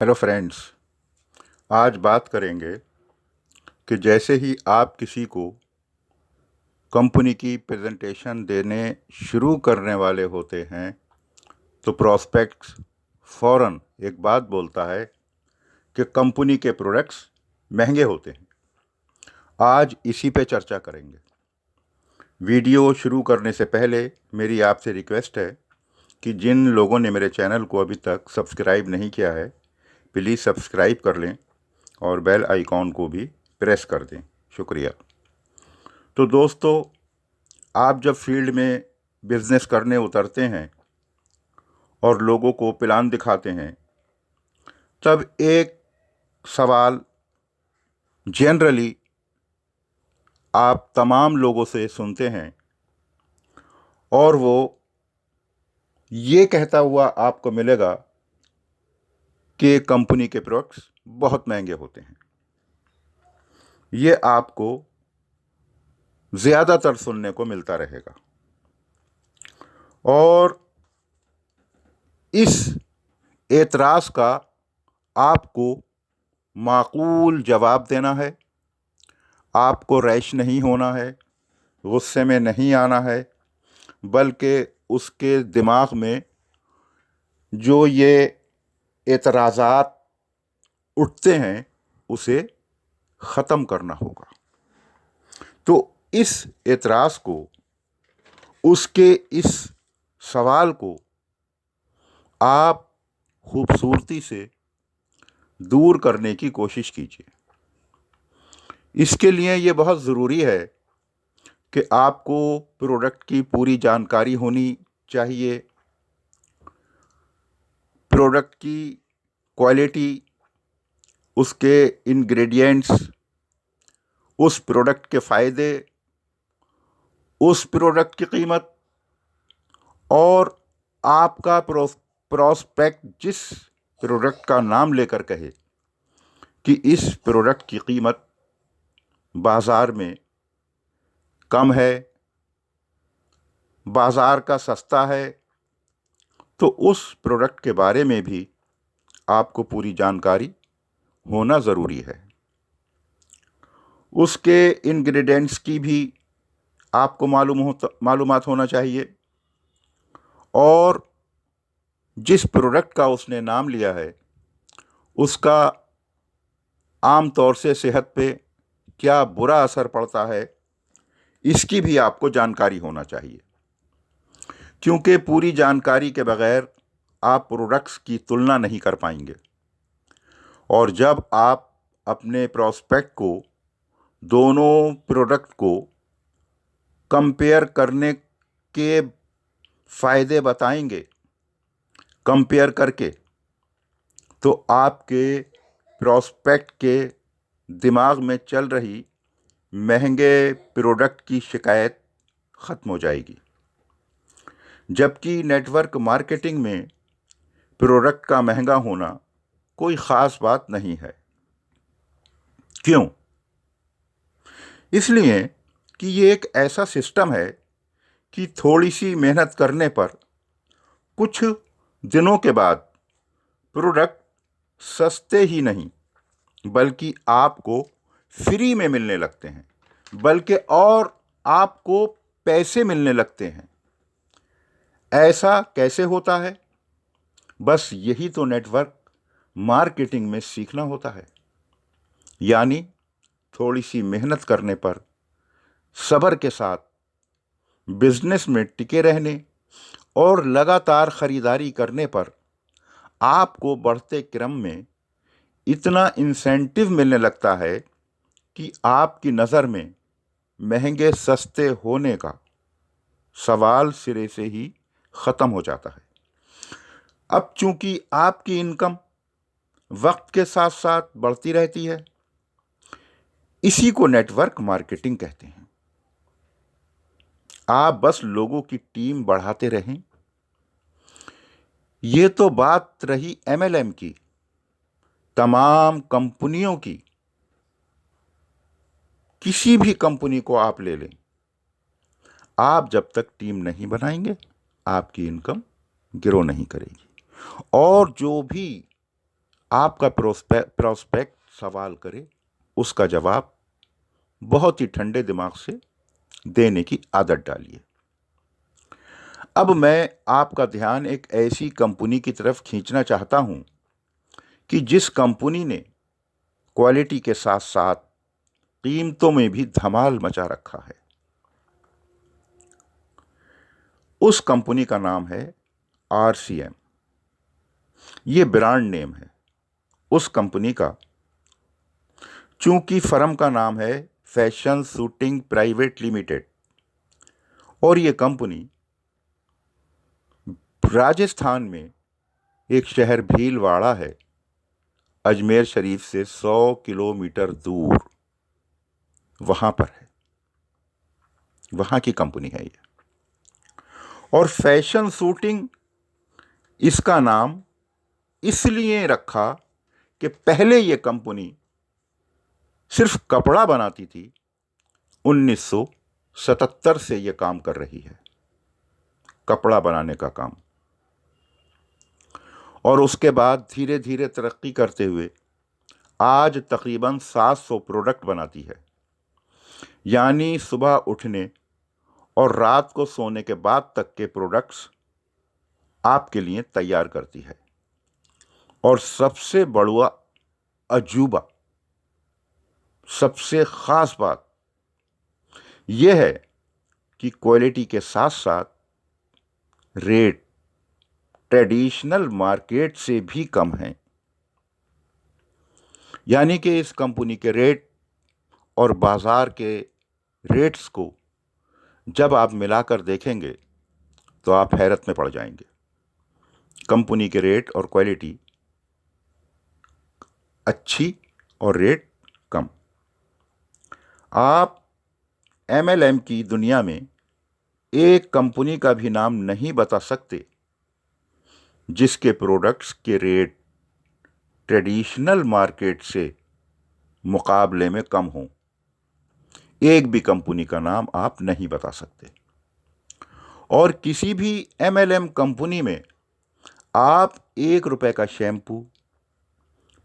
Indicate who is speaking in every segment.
Speaker 1: Hello friends. आज बात करेंगे कि जैसे ही आप किसी को कंपनी की प्रेजेंटेशन देने शुरू करने वाले होते हैं तो प्रोस्पेक्ट्स फौरन एक बात बोलता है कि कंपनी के प्रोडक्ट्स महंगे होते हैं। आज इसी पे चर्चा करेंगे। वीडियो शुरू करने से पहले मेरी आपसे रिक्वेस्ट है कि जिन लोगों ने मेरे चैनल को अभी तक सब्सक्राइब नहीं किया है, प्लीज़ सब्सक्राइब कर लें और बेल आइकॉन को भी प्रेस कर दें। शुक्रिया। तो दोस्तों, आप जब फील्ड में बिजनेस करने उतरते हैं और लोगों को प्लान दिखाते हैं, तब एक सवाल जनरली आप तमाम लोगों से सुनते हैं और वो ये कहता हुआ आपको मिलेगा कि कंपनी के प्रोडक्ट्स बहुत महंगे होते हैं। ये आपको ज़्यादातर सुनने को मिलता रहेगा और इस एतराज़ का आपको माकूल जवाब देना है। आपको रैश नहीं होना है, गुस्से में नहीं आना है, बल्कि उसके दिमाग में जो ये एतराज़ात उठते हैं उसे ख़त्म करना होगा। तो इस एतराज़ को, उसके इस सवाल को आप खूबसूरती से दूर करने की कोशिश कीजिए। इसके लिए ये बहुत ज़रूरी है कि आपको प्रोडक्ट की पूरी जानकारी होनी चाहिए, प्रोडक्ट की क्वालिटी, उसके इंग्रेडिएंट्स, उस प्रोडक्ट के फ़ायदे, उस प्रोडक्ट की कीमत और आपका प्रोस्पेक्ट जिस प्रोडक्ट का नाम लेकर कहे कि इस प्रोडक्ट की कीमत बाज़ार में कम है, बाज़ार का सस्ता है, तो उस प्रोडक्ट के बारे में भी आपको पूरी जानकारी होना ज़रूरी है। उसके इंग्रेडिएंट्स की भी आपको मालूमात होना चाहिए और जिस प्रोडक्ट का उसने नाम लिया है उसका आम तौर से सेहत पे क्या बुरा असर पड़ता है, इसकी भी आपको जानकारी होना चाहिए, क्योंकि पूरी जानकारी के बगैर आप प्रोडक्ट्स की तुलना नहीं कर पाएंगे। और जब आप अपने प्रोस्पेक्ट को दोनों प्रोडक्ट को कंपेयर करने के फ़ायदे बताएंगे, कंपेयर करके, तो आपके प्रोस्पेक्ट के दिमाग में चल रही महंगे प्रोडक्ट की शिकायत ख़त्म हो जाएगी। जबकि नेटवर्क मार्केटिंग में प्रोडक्ट का महंगा होना कोई ख़ास बात नहीं है। क्यों? इसलिए कि ये एक ऐसा सिस्टम है कि थोड़ी सी मेहनत करने पर कुछ दिनों के बाद प्रोडक्ट सस्ते ही नहीं बल्कि आपको फ्री में मिलने लगते हैं, बल्कि और आपको पैसे मिलने लगते हैं। ऐसा कैसे होता है? बस यही तो नेटवर्क मार्केटिंग में सीखना होता है। यानी थोड़ी सी मेहनत करने पर, सब्र के साथ बिजनेस में टिके रहने और लगातार ख़रीदारी करने पर आपको बढ़ते क्रम में इतना इंसेंटिव मिलने लगता है कि आपकी नज़र में महंगे सस्ते होने का सवाल सिरे से ही ख़त्म हो जाता है। अब चूंकि आपकी इनकम वक्त के साथ साथ बढ़ती रहती है, इसी को नेटवर्क मार्केटिंग कहते हैं। आप बस लोगों की टीम बढ़ाते रहें। ये तो बात रही एमएलएम की। तमाम कंपनियों की, किसी भी कंपनी को आप ले लें, आप जब तक टीम नहीं बनाएंगे आपकी इनकम ग्रो नहीं करेगी। और जो भी आपका प्रोस्पेक्ट सवाल करे, उसका जवाब बहुत ही ठंडे दिमाग से देने की आदत डालिए। अब मैं आपका ध्यान एक ऐसी कंपनी की तरफ खींचना चाहता हूं कि जिस कंपनी ने क्वालिटी के साथ साथ कीमतों में भी धमाल मचा रखा है। उस कंपनी का नाम है RCM। ये ब्रांड नेम है उस कंपनी का। चूंकि फर्म का नाम है फैशन शूटिंग प्राइवेट लिमिटेड और ये कंपनी राजस्थान में एक शहर भीलवाड़ा है, अजमेर शरीफ से 100 किलोमीटर दूर, वहां पर है। वहां की कंपनी है ये। और फैशन शूटिंग इसका नाम इसलिए रखा कि पहले ये कंपनी सिर्फ कपड़ा बनाती थी। 1977 से ये काम कर रही है, कपड़ा बनाने का काम। और उसके बाद धीरे धीरे तरक्की करते हुए आज तकरीबन 700 प्रोडक्ट बनाती है। यानी सुबह उठने और रात को सोने के बाद तक के प्रोडक्ट्स आपके लिए तैयार करती है। और सबसे बड़ा अजूबा, सबसे खास बात यह है कि क्वालिटी के साथ साथ रेट ट्रेडिशनल मार्केट से भी कम हैं। यानी कि इस कंपनी के रेट और बाजार के रेट्स को जब आप मिलाकर देखेंगे तो आप हैरत में पड़ जाएंगे। कंपनी के रेट और क्वालिटी अच्छी और रेट कम। आप MLM की दुनिया में एक कंपनी का भी नाम नहीं बता सकते जिसके प्रोडक्ट्स के रेट ट्रेडिशनल मार्केट से मुकाबले में कम हों। एक भी कंपनी का नाम आप नहीं बता सकते। और किसी भी MLM कंपनी में आप 1 रुपए का शैम्पू,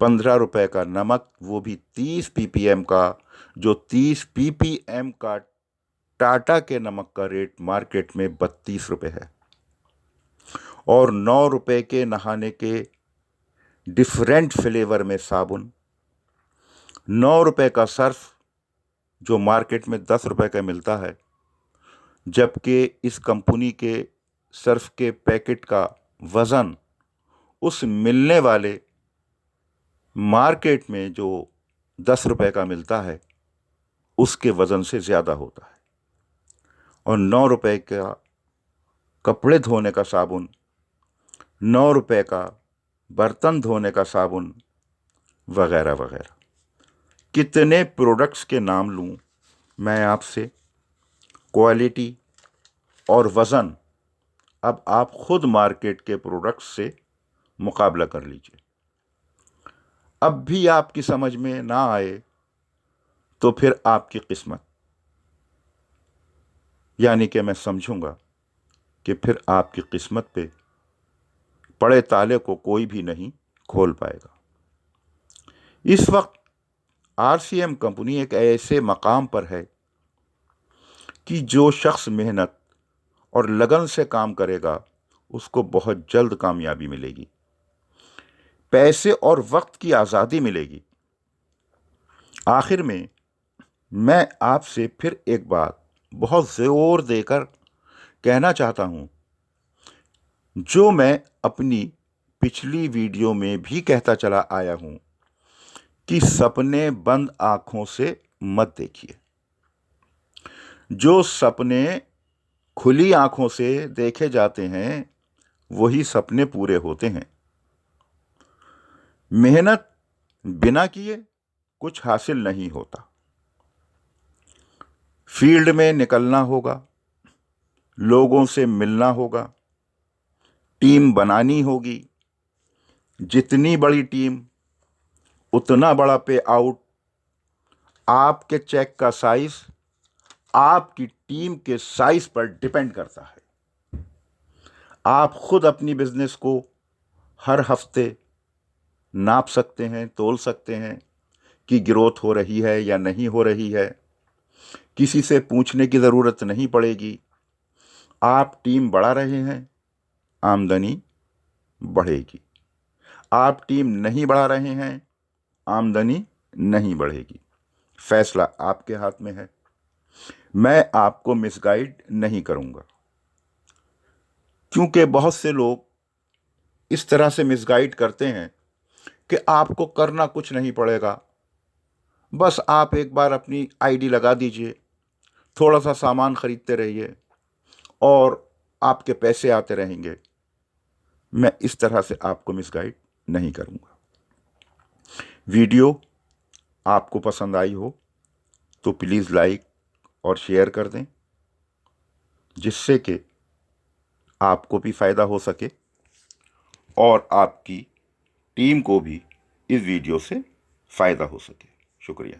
Speaker 1: 15 रुपए का नमक, वो भी 30 ppm का, जो 30 ppm का टाटा के नमक का रेट मार्केट में 32 रुपए है। और 9 रुपए के नहाने के डिफरेंट फ्लेवर में साबुन, 9 रुपए का सर्फ जो मार्केट में 10 रुपए का मिलता है, जबकि इस कंपनी के सर्फ के पैकेट का वज़न उस मिलने वाले मार्केट में जो 10 रुपए का मिलता है उसके वज़न से ज़्यादा होता है। और 9 रुपए का कपड़े धोने का साबुन, 9 रुपए का बर्तन धोने का साबुन, वगैरह वगैरह। कितने प्रोडक्ट्स के नाम लूँ मैं आपसे? क्वालिटी और वज़न अब आप खुद मार्केट के प्रोडक्ट्स से मुकाबला कर लीजिए। अब भी आपकी समझ में ना आए तो फिर आपकी किस्मत, यानी कि मैं समझूंगा कि फिर आपकी किस्मत पे पड़े ताले को कोई भी नहीं खोल पाएगा। इस वक्त RCM कंपनी एक ऐसे मकाम पर है कि जो शख्स मेहनत और लगन से काम करेगा उसको बहुत जल्द कामयाबी मिलेगी, पैसे और वक्त की आज़ादी मिलेगी। आखिर में मैं आपसे फिर एक बात बहुत ज़ोर देकर कहना चाहता हूँ, जो मैं अपनी पिछली वीडियो में भी कहता चला आया हूँ कि सपने बंद आँखों से मत देखिए। जो सपने खुली आँखों से देखे जाते हैं वही सपने पूरे होते हैं। मेहनत बिना किए कुछ हासिल नहीं होता। फील्ड में निकलना होगा, लोगों से मिलना होगा, टीम बनानी होगी। जितनी बड़ी टीम उतना बड़ा पे आउट। आपके चेक का साइज आपकी टीम के साइज पर डिपेंड करता है। आप खुद अपनी बिजनेस को हर हफ्ते नाप सकते हैं, तोल सकते हैं कि ग्रोथ हो रही है या नहीं हो रही है। किसी से पूछने की ज़रूरत नहीं पड़ेगी। आप टीम बढ़ा रहे हैं, आमदनी बढ़ेगी। आप टीम नहीं बढ़ा रहे हैं, आमदनी नहीं बढ़ेगी। फैसला आपके हाथ में है। मैं आपको मिसगाइड नहीं करूंगा, क्योंकि बहुत से लोग इस तरह से मिसगाइड करते हैं कि आपको करना कुछ नहीं पड़ेगा, बस आप एक बार अपनी आईडी लगा दीजिए, थोड़ा सा सामान खरीदते रहिए और आपके पैसे आते रहेंगे। मैं इस तरह से आपको मिसगाइड नहीं करूंगा। वीडियो आपको पसंद आई हो तो प्लीज़ लाइक और शेयर कर दें, जिससे कि आपको भी फ़ायदा हो सके और आपकी टीम को भी इस वीडियो से फ़ायदा हो सके। शुक्रिया।